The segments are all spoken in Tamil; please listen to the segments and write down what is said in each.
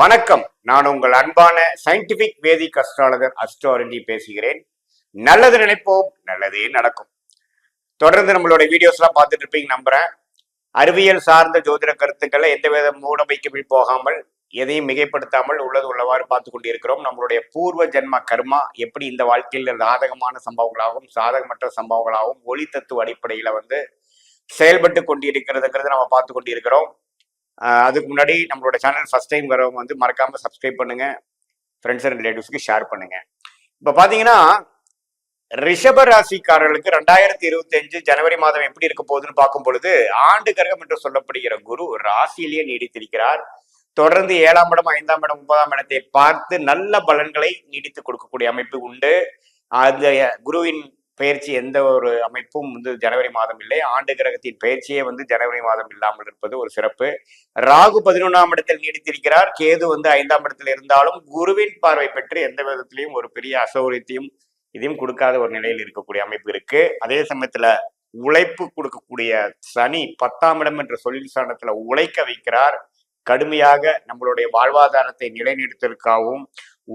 வணக்கம். நான் உங்கள் அன்பான சயின்டிபிக் வேதிக் அஸ்ட்ராலஜர் அஸ்ட்ராலஜி பேசுகிறேன். நல்லது நினைப்போம், நல்லதே நடக்கும். தொடர்ந்து நம்மளோட வீடியோஸ் எல்லாம் பார்த்துட்டு இருப்பீங்க நம்புறேன். அறிவியல் சார்ந்த ஜோதிட கருத்துக்களை எந்தவித மூடமைக்கு போகாமல் எதையும் மிகைப்படுத்தாமல் உள்ளது உள்ளவாறு பார்த்து கொண்டிருக்கிறோம். நம்மளுடைய பூர்வ ஜென்ம கர்மா எப்படி இந்த வாழ்க்கையில் சாதகமான சம்பவங்களாகவும் சாதகமற்ற சம்பவங்களாகவும் ஒளி தத்துவ அடிப்படையில செயல்பட்டு கொண்டிருக்கிறதுங்கிறத நம்ம பார்த்து கொண்டிருக்கிறோம். அதுக்கு முன்னாடி நம்மளோட சேனல் ஃபர்ஸ்ட் டைம் வரவங்க மறக்காம சப்ஸ்கிரைப் பண்ணுங்க, ஃப்ரெண்ட்ஸ் அண்ட் ரிலேட்டிவ்ஸ்க்கு ஷேர் பண்ணுங்க. இப்ப பாத்தீங்கன்னா ரிஷப ராசிக்காரர்களுக்கு 2025 ஜனவரி மாதம் எப்படி இருக்க போகுதுன்னு பார்க்கும் பொழுது ஆண்டு கிரகம் என்று சொல்லப்படுகிற குரு ராசியிலேயே நீடித்திருக்கிறார். தொடர்ந்து 7ஆம் இடம், 5ஆம் இடம், 9ஆம் இடத்தை பார்த்து நல்ல பலன்களை நீடித்து கொடுக்கக்கூடிய அமைப்பு உண்டு. அந்த குருவின் பயிற்சி எந்த ஒரு அமைப்பும் ஜனவரி மாதம் இல்லை. ஆண்டு கிரகத்தின் பயிற்சியே ஜனவரி மாதம் இல்லாமல் இருப்பது ஒரு சிறப்பு. ராகு 11ஆம் இடத்தில் நீடித்திருக்கிறார். கேது 5ஆம் இடத்தில் இருந்தாலும் குருவின் பார்வை பெற்று எந்த விதத்திலையும் ஒரு பெரிய அசௌகரியத்தையும் இதையும் கொடுக்காத ஒரு நிலையில் இருக்கக்கூடிய அமைப்பு இருக்கு. அதே சமயத்துல உழைப்பு கொடுக்கக்கூடிய சனி 10ஆம் இடம் என்ற தொழில் ஸ்தானத்துல உழைக்க வைக்கிறார். கடுமையாக நம்மளுடைய வாழ்வாதாரத்தை நிலைநிறுத்தலுக்காகவும்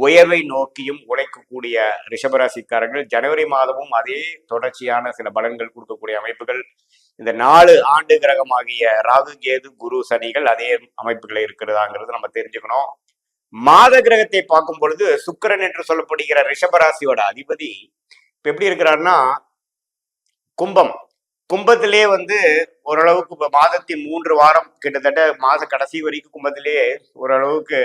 உயர்வை நோக்கியும் உழைக்கக்கூடிய ரிஷபராசிக்காரர்கள் ஜனவரி மாதமும் அதே தொடர்ச்சியான சில பலன்கள் கொடுக்கக்கூடிய அமைப்புகள். இந்த 4 ஆண்டு கிரகமாகிய ராகு, கேது, குரு, சனிகள் அதே அமைப்புகளை இருக்கிறதாங்கிறது நம்ம தெரிஞ்சுக்கணும். மாத கிரகத்தை பார்க்கும் பொழுது சுக்கிரன் என்று சொல்லப்படுகிற ரிஷபராசியோட அதிபதி இப்ப எப்படி இருக்கிறாருன்னா கும்பம். கும்பத்திலே ஓரளவுக்கு இப்ப மாதத்தின் 3 வாரம் கிட்டத்தட்ட மாத கடைசி வரைக்கும் கும்பத்திலே ஓரளவுக்கு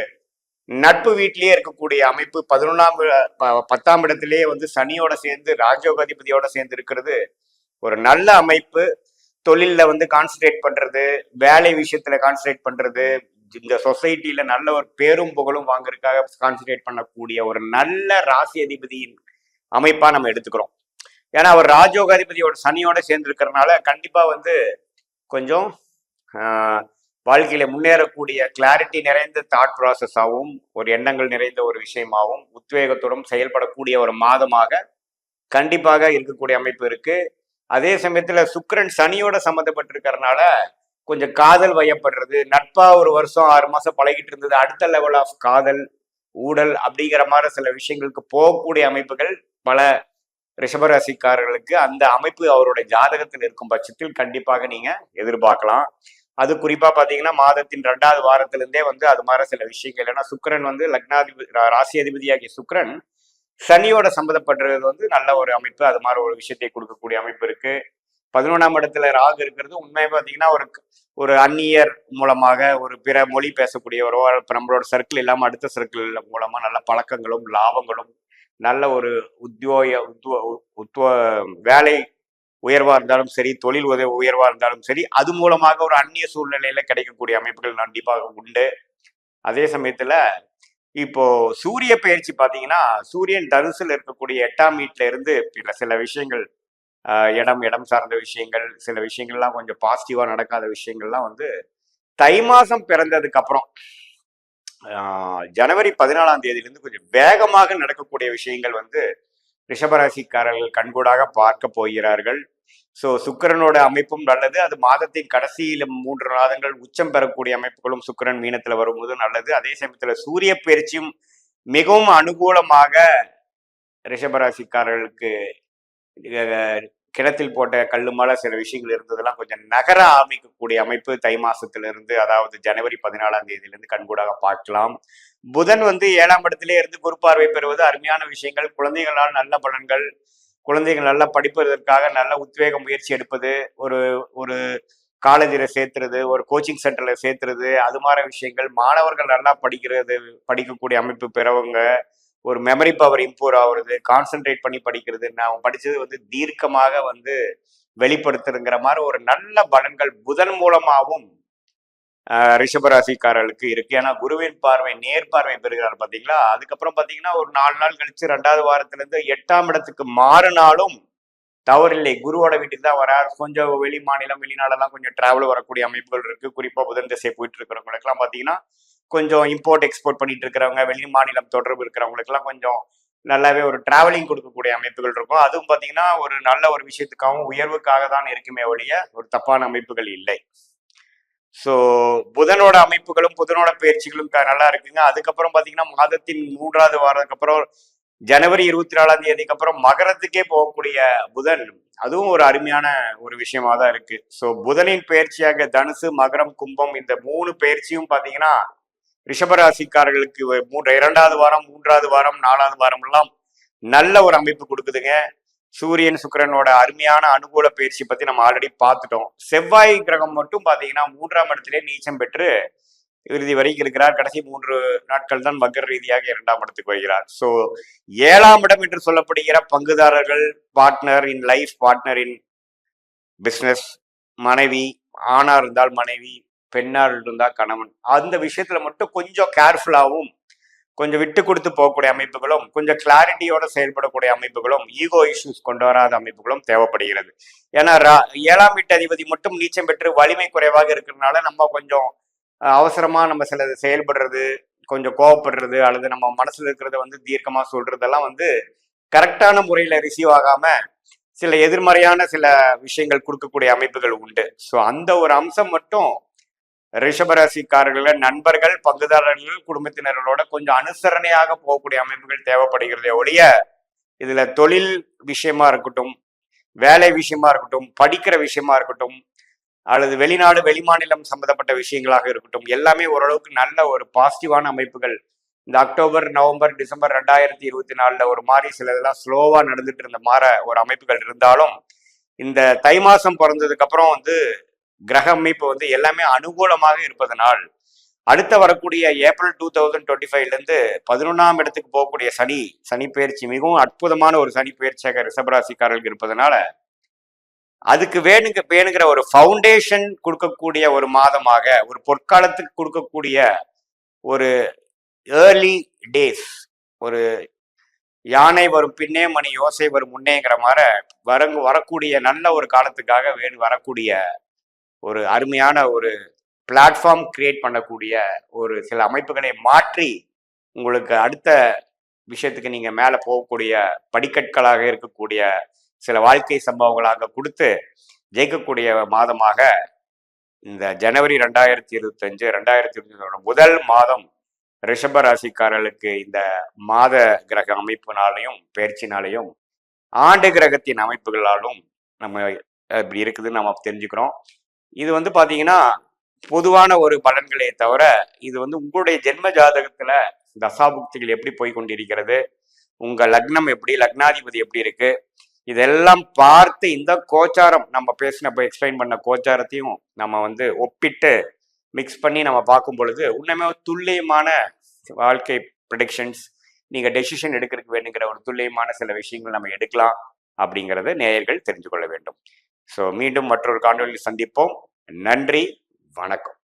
நட்பு வீட்டிலேயே இருக்கக்கூடிய அமைப்பு. 10ஆம் இடத்திலேயே சனியோட சேர்ந்து ராஜயோகாதிபதியோட சேர்ந்து இருக்கிறது ஒரு நல்ல அமைப்பு. தொழில்ல கான்சன்ட்ரேட் பண்றது, வேலை விஷயத்துல கான்சன்ட்ரேட் பண்றது, இந்த சொசைட்டில நல்ல ஒரு பேரும் புகழும் வாங்குறதுக்காக கான்சன்ட்ரேட் பண்ணக்கூடிய ஒரு நல்ல ராசி அதிபதியின் அமைப்பா நம்ம எடுத்துக்கிறோம். ஏன்னா அவர் ராஜயோகாதிபதியோட சனியோட சேர்ந்து இருக்கிறதுனால கண்டிப்பா கொஞ்சம் வாழ்க்கையில முன்னேறக்கூடிய கிளாரிட்டி நிறைந்த தாட் ப்ராசஸாகவும் ஒரு எண்ணங்கள் நிறைந்த ஒரு விஷயமாகவும் உத்வேகத்துடன் செயல்படக்கூடிய ஒரு மாதமாக கண்டிப்பாக இருக்கக்கூடிய அமைப்பு இருக்கு. அதே சமயத்துல சுக்கிரன் சனியோட சம்மந்தப்பட்டிருக்கிறதுனால கொஞ்சம் காதல் வயப்படுறது, நட்பா ஒரு வருஷம் 6 மாசம் பழகிட்டு இருந்தது அடுத்த லெவல் ஆஃப் காதல், ஊடல் அப்படிங்கிற மாதிரி சில விஷயங்களுக்கு போகக்கூடிய அமைப்புகள் பல ரிஷபராசிக்காரர்களுக்கு அந்த அமைப்பு அவருடைய ஜாதகத்தில் இருக்கும் பட்சத்தில் கண்டிப்பாக நீங்க எதிர்பார்க்கலாம். அது குறிப்பா பாத்தீங்கன்னா மாதத்தின் 2வது வாரத்திலிருந்தே அது மாதிரி சில விஷயங்கள். ஏன்னா சுக்கிரன் லக்னாதிபதி ராசி அதிபதியாகிய சுக்கிரன் சனியோட சம்மந்தப்பட்டது நல்ல ஒரு அமைப்பு. அது மாதிரி ஒரு விஷயத்தை கொடுக்கக்கூடிய அமைப்பு இருக்கு. 11ஆம் இடத்துல ராகு இருக்கிறது உண்மையை பார்த்தீங்கன்னா ஒரு அந்நியர் மூலமாக ஒரு பிற மொழி பேசக்கூடியவரோ நம்மளோட சர்க்கிள் இல்லாமல் அடுத்த சர்க்கிள் மூலமா நல்ல பழக்கங்களும் லாபங்களும் நல்ல ஒரு வேலை உயர்வா இருந்தாலும் சரி, தொழில் உயர்வா இருந்தாலும் சரி, அது மூலமாக ஒரு அந்நிய சூழ்நிலையில கிடைக்கக்கூடிய அமைப்புகள் கண்டிப்பாக உண்டு. அதே சமயத்துல இப்போ சூரிய பயிற்சி பாத்தீங்கன்னா சூரியன் தனுசுல இருக்கக்கூடிய 8ஆம் வீட்டுல இருந்து சில விஷயங்கள் இடம் சார்ந்த விஷயங்கள், சில விஷயங்கள்லாம் கொஞ்சம் பாசிட்டிவா நடக்காத விஷயங்கள்லாம் தை மாசம் பிறந்ததுக்கு அப்புறம் ஜனவரி 14ஆம் தேதியிலிருந்து கொஞ்சம் வேகமாக நடக்கக்கூடிய விஷயங்கள் ரிஷபராசிக்காரர்கள் கண்கூடாக பார்க்க போகிறார்கள். ஸோ சுக்கிரனோட அமைப்பும் நல்லது. அது மாதத்தின் கடைசியில 3 மாதங்கள் உச்சம் பெறக்கூடிய அமைப்புகளும் சுக்கிரன் மீனத்துல வரும்போது நல்லது. அதே சமயத்துல சூரிய பயிற்சியும் மிகவும் அனுகூலமாக ரிஷபராசிக்காரர்களுக்கு கிணத்தில் போட்ட கல்லு மேல சில விஷயங்கள் இருந்ததெல்லாம் கொஞ்சம் நகர ஆரம்பிக்கக்கூடிய அமைப்பு தை மாசத்திலிருந்து, அதாவது ஜனவரி 14ஆம் தேதியிலிருந்து கண்கூடாக பார்க்கலாம். புதன் 7ஆம் இடத்திலே இருந்து குரு பார்வை பெறுவது அருமையான விஷயங்கள். குழந்தைகளால் நல்ல பலன்கள், குழந்தைகள் நல்லா படிப்பதற்காக நல்ல உத்வேக முயற்சி எடுப்பது, ஒரு ஒரு காலேஜில் சேர்த்துறது, ஒரு கோச்சிங் சென்டர்ல சேர்த்துறது, அது மாதிரி விஷயங்கள். மாணவர்கள் நல்லா படிக்கக்கூடிய அமைப்பு பெறவங்க, ஒரு மெமரி பவர் இம்ப்ரூவ் ஆகுறது, கான்சென்ட்ரேட் பண்ணி படிக்கிறது, நான் படிச்சது தீர்க்கமாக வெளிப்படுத்துறங்கிற மாதிரி ஒரு நல்ல பலன்கள் புதன் மூலமாகவும் ரிஷபராசிக்காரர்களுக்கு இருக்கு. ஏன்னா குருவின் பார்வை நேர் பார்வை பெறுகிறார் பாத்தீங்களா. அதுக்கப்புறம் பாத்தீங்கன்னா ஒரு 4 நாள் கழிச்சு 2வது வாரத்திலிருந்து 8ஆம் இடத்துக்கு மாறினாலும் தவறில்லை. குருவோட வீட்டுக்கு தான் வரார். கொஞ்சம் வெளி மாநிலம் வெளிநாடெல்லாம் கொஞ்சம் டிராவல் வரக்கூடிய அமைப்புகள் இருக்கு. குறிப்பா புதன் திசை போயிட்டு இருக்கிறவங்களுக்கு எல்லாம் பாத்தீங்கன்னா கொஞ்சம் இம்போர்ட் எக்ஸ்போர்ட் பண்ணிட்டு இருக்கிறவங்க, வெளி மாநிலம் தொடர்பு இருக்கிறவங்களுக்கு எல்லாம் கொஞ்சம் நல்லாவே ஒரு டிராவலிங் கொடுக்கக்கூடிய அமைப்புகள் இருக்கும். அதுவும் பாத்தீங்கன்னா ஒரு நல்ல ஒரு விஷயத்துக்காகவும் உயர்வுக்காக தான் இருக்குமே ஒழிய ஒரு தப்பான அமைப்புகள் இல்லை. ஸோ புதனோட அமைப்புகளும் புதனோட பயிற்சிகளும் நல்லா இருக்குங்க. அதுக்கப்புறம் பார்த்தீங்கன்னா மாதத்தின் 3வது வாரத்துக்கு அப்புறம் ஜனவரி 24ஆம் தேதிக்கு அப்புறம் மகரத்துக்கே போகக்கூடிய புதன், அதுவும் ஒரு அருமையான ஒரு விஷயமா தான் இருக்கு. ஸோ புதனின் பயிற்சியாக தனுசு, மகரம், கும்பம் இந்த 3 பயிற்சியும் பார்த்தீங்கன்னா ரிஷபராசிக்காரர்களுக்கு 2வது வாரம், 3வது வாரம், 4வது வாரம் எல்லாம் நல்ல ஒரு அமைப்பு கொடுக்குதுங்க. சூரியன் சுக்கிரனோட அருமையான அனுகூல பயிற்சி பத்தி நம்ம ஆல்ரெடி பார்த்துட்டோம். செவ்வாய் கிரகம் மட்டும் பாத்தீங்கன்னா 3ஆம் இடத்திலே நீச்சம் பெற்று இறுதி வரைக்கும் இருக்கிறார். கடைசி 3 நாட்கள் தான் வக்கர ரீதியாக 2ஆம் இடத்துக்கு வருகிறார். ஸோ 7ஆம் இடம் என்று சொல்லப்படுகிற பங்குதாரர்கள், partner in life, partner in business, மனைவி, ஆணா இருந்தால் மனைவி, பெண்ணா இருந்தால் கணவன், அந்த விஷயத்துல மட்டும் கொஞ்சம் கேர்ஃபுல்லாகவும் கொஞ்சம் விட்டு கொடுத்து போகக்கூடிய அமைப்புகளும், கொஞ்சம் கிளாரிட்டியோட செயல்படக்கூடிய அமைப்புகளும், ஈகோ இஷ்யூஸ் கொண்டு வராத அமைப்புகளும் தேவைப்படுகிறது. ஏன்னா 7ஆம் வீட்டு அதிபதி மட்டும் நீச்சம் பெற்று வலிமை குறைவாக இருக்கிறதுனால நம்ம கொஞ்சம் அவசரமா நம்ம சிலது செயல்படுறது, கொஞ்சம் கோவப்படுறது, அல்லது நம்ம மனசுல இருக்கிறத தீர்க்கமா சொல்றதெல்லாம் கரெக்டான முறையில ரிசீவ் ஆகாம சில எதிர்மறையான சில விஷயங்கள் கொடுக்கக்கூடிய அமைப்புகள் உண்டு. ஸோ அந்த ஒரு அம்சம் மட்டும் ரிஷபராசிக்காரர்கள நண்பர்கள், பங்குதாரர்கள், குடும்பத்தினர்களோட கொஞ்சம் அனுசரணையாக போகக்கூடிய அமைப்புகள் தேவைப்படுகிறதே ஒழிய இதுல தொழில் விஷயமா இருக்கட்டும், வேலை விஷயமா இருக்கட்டும், படிக்கிற விஷயமா இருக்கட்டும், அல்லது வெளிநாடு வெளிமாநிலம் சம்பந்தப்பட்ட விஷயங்களாக இருக்கட்டும், எல்லாமே ஓரளவுக்கு நல்ல ஒரு பாசிட்டிவான அமைப்புகள் இந்த அக்டோபர், நவம்பர், டிசம்பர் 2024 ஒரு மாதிரி சில இதெல்லாம் ஸ்லோவா நடந்துட்டு இருந்த மாதிரி ஒரு அமைப்புகள் இருந்தாலும் இந்த தை மாசம் பிறந்ததுக்கு அப்புறம் கிரக அமைப்பு எல்லாமே அனுகூலமாக இருப்பதனால் அடுத்த வரக்கூடிய ஏப்ரல் 2025 11ஆம் இடத்துக்கு போகக்கூடிய சனி பயிற்சி மிகவும் அற்புதமான ஒரு சனி பயிற்சியாக ரிஷபராசிக்காரர்களுக்கு இருப்பதனால அதுக்கு வேணுங்கிற ஒரு ஃபவுண்டேஷன் கொடுக்கக்கூடிய ஒரு மாதமாக, ஒரு பொற்காலத்துக்கு கொடுக்கக்கூடிய ஒரு ஏர்லி டேஸ், ஒரு யானை வரும் பின்னே மணி யோசை வரும் முன்னேங்கிற மாதிரி வரக்கூடிய நல்ல ஒரு காலத்துக்காக வரக்கூடிய ஒரு அருமையான ஒரு பிளாட்ஃபார்ம் கிரியேட் பண்ணக்கூடிய ஒரு சில அமைப்புகளை மாற்றி உங்களுக்கு அடுத்த விஷயத்துக்கு நீங்க மேல போகக்கூடிய படிக்கற்களாக இருக்கக்கூடிய சில வாழ்க்கை சம்பவங்களாக கொடுத்து ஜெயிக்கக்கூடிய மாதமாக இந்த ஜனவரி 2025 முதல் மாதம் ரிஷப ராசிக்காரர்களுக்கு இந்த மாத கிரக அமைப்பினாலையும் பயிற்சினாலையும் ஆண்டு கிரகத்தின் அமைப்புகளாலும் நம்ம இப்படி இருக்குதுன்னு நம்ம தெரிஞ்சுக்கிறோம். இது பாத்தீங்கன்னா பொதுவான ஒரு பலன்களே தவிர இது உங்களுடைய ஜென்ம ஜாதகத்துல தசாபுக்திகள் எப்படி போய் கொண்டிருக்கிறது, உங்க லக்னம் எப்படி, லக்னாதிபதி எப்படி இருக்கு, இதெல்லாம் பார்த்து இந்த கோச்சாரம் நம்ம பேசினப்ப எக்ஸ்பிளைன் பண்ண கோச்சாரத்தையும் நம்ம ஒப்பிட்டு மிக்ஸ் பண்ணி நம்ம பார்க்கும் பொழுது உண்மையுமே துல்லியமான வாழ்க்கை ப்ரெடிக்ஷன்ஸ், நீங்க டெசிஷன் எடுக்கிறதுக்கு வேணுங்கிற ஒரு துல்லியமான சில விஷயங்கள் நம்ம எடுக்கலாம் அப்படிங்கிறத நேயர்கள் தெரிஞ்சு கொள்ள வேண்டும். ஸோ மீண்டும் மற்றொரு காணொலியில் சந்திப்போம். நன்றி, வணக்கம்.